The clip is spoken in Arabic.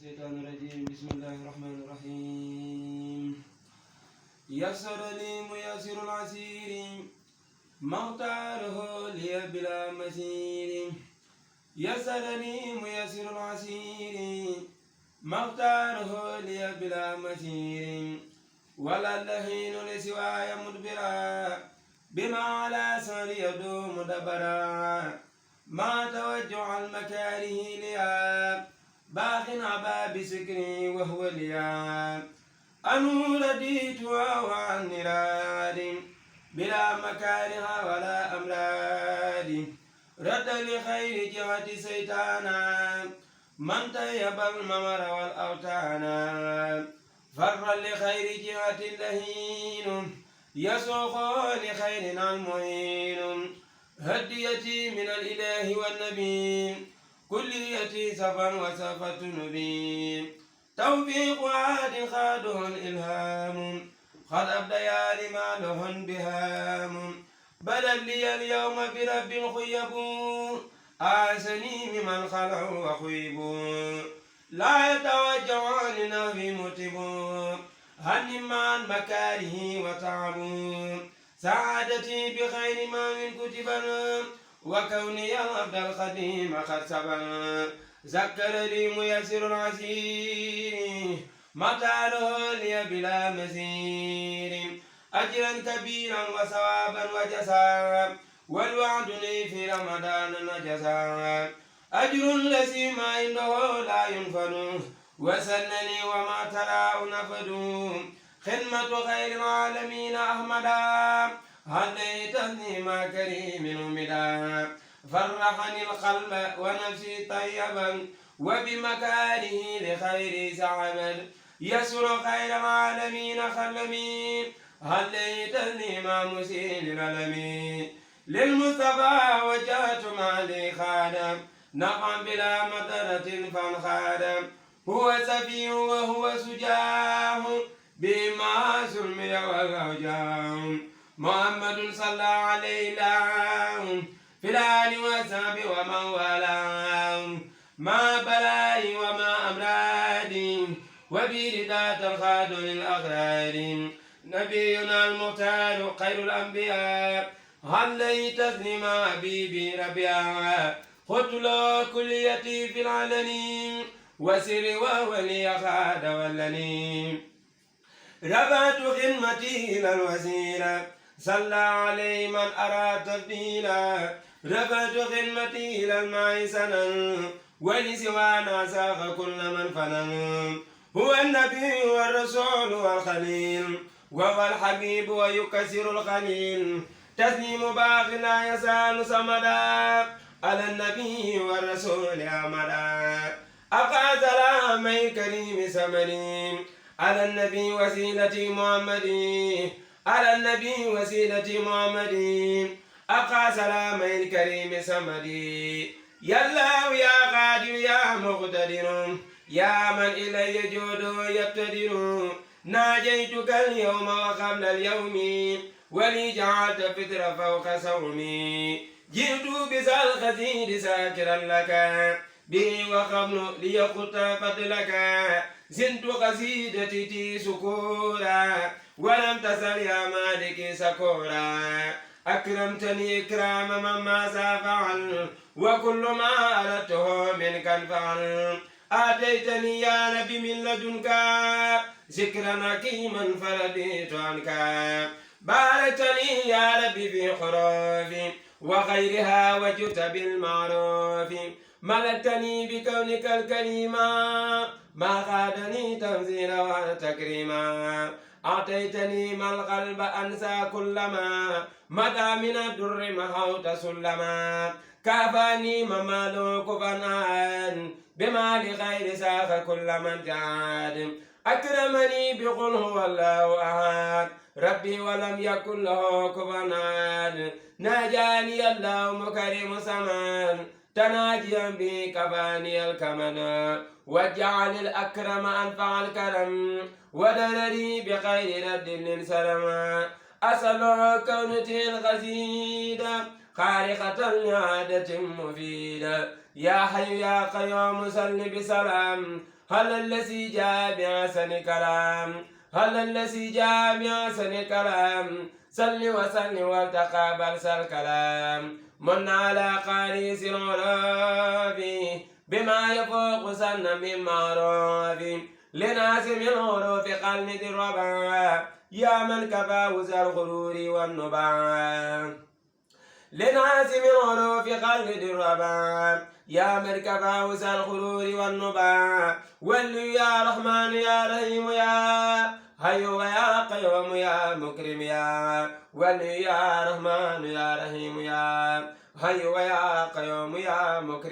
الشيطان الرجيم. بسم الله الرحمن الرحيم. يسر لي ميسر العسير مختاره لي بلا مسير. يسر لي ميسر العسير مختاره لي بلا مسير. ولا اللهين لسواي مدبرا بما على سر يدوم دبرا. ما توجع المكاره ليا باق عبا بسكري وهو ليا. أنو رديت وعن نراد بلا مكاره ولا أمراد. رد لخير جهة سيطانا من طيب الممر والأوتانا. فر لخير جهة اللهين يسوق لخيرنا المعين. هديتي من الإله والنبي كليتي سفا وسفت نبي. توفيق عاد خاده الإلهام قد أبديا لما له بهام. بلد لي اليوم برب خيب آسني ممن خلع وخيب. لا يتوجع لنهي متب هن مع المكاره وتعب. سعادتي بخير ما من كتبا وكوني العبد القديم قد سبا. ذكر لي ميسر العسير مطاله لي بلا مسير. أجرا كبيرا وثوابا وجزاء والوعد لي في رمضان نجزا. أجر الذي ما عنده لا ينفد وسنني وما تراه نفد. خدمة خير العالمين أحمدا هديتني ما كريم أمدا. فرحني القلب ونفسي طيبا وبمكاره لخير سعبا. يسر خير العالمين خلمي هديتني ما مسيل الألمي. للمصطفى وجهت مالي خادم نقم بلا مطرة فانخادم. هو سفيه وهو سجاه بما سلمي وغوجاه. محمد صلى عليه في الآل وصحب ومن والاه. ما بلاي وما أمرادي وبرداء تنخاد للأغرار. نبينا المختار خير الأنبياء عليه تسليم حبيبي ربيع. خذت له كليتي في العلن وسر وهو لي خاد ولني. رفعت خدمتي إلى الوسيلة صلى عليه من أراد تفضيلا. رفعت خدمتي إلى الماء سنا ولسوانا ساق كل من فنن. هو النبي والرسول والخليل وهو الحبيب ويكسر الخليل. تسليم باق لا يزال صمدا على النبي والرسول أمدا. أبقى سلامي كريم سمرين على النبي وسيلتي محمدي. على النبي وسيلتي محمدي. أبقى سلامي الكريم سمدي. يا الله يا قادر يا مقتدر يا من إلي جود يقتدر. ناجيتك اليوم وقبل اليوم ولي جعلت فطر فوق صومي. جئت بذا الخزير ساكرا لك به وقبل ليقط فضلك. زنت قصيدتي سكورا ولم تزل يا مالك سكورا. أكرمتني إكرام من ما فعل وكل ما أردته منك الفعل. آتيتني يا نبي من لدنك ذكرا حكيما فرديت عنك. باركتني يا ربي في خرافي وغيرها وجدت بالمعروف. ملكتني بكونك الكريم ما خادني تنزيلا وتكريما. أعطيتني ما القلب أنسى كلما مدى من الدر محوت سلما. كافاني ممالوك فنان بما لغير ساق كل من جاد. أكرمني بقل هو الله أحد ربي ولم يكن له كفوا أحد. ناجاني الله مكرم سمان تناجيا به كفاني الكمن. وجعل الأكرم أنفع الكرم ودرري بخير رد للسلام. أسأل كونتي الغزيدة خارقة لعادة مفيدة. يا حي يا قيوم صل بسلام هل الذي جاء بأحسن كلام هل الذي جاء بأحسن كلام صل وسلم وتقابل الكلام من على قريس العرف بما يفوق سن من معروف لناس من عروف قلب الربا يا من كفاوز الغرور والنبا لناس من عروف قلب الربا يا من كفاوز الغرور والنبا ولي يا رحمن يا رحيم يا هيو يا قيوم يا مكرم يا ولي يا رحمن يا رحيم يا هيو يا قيوم يا مكرم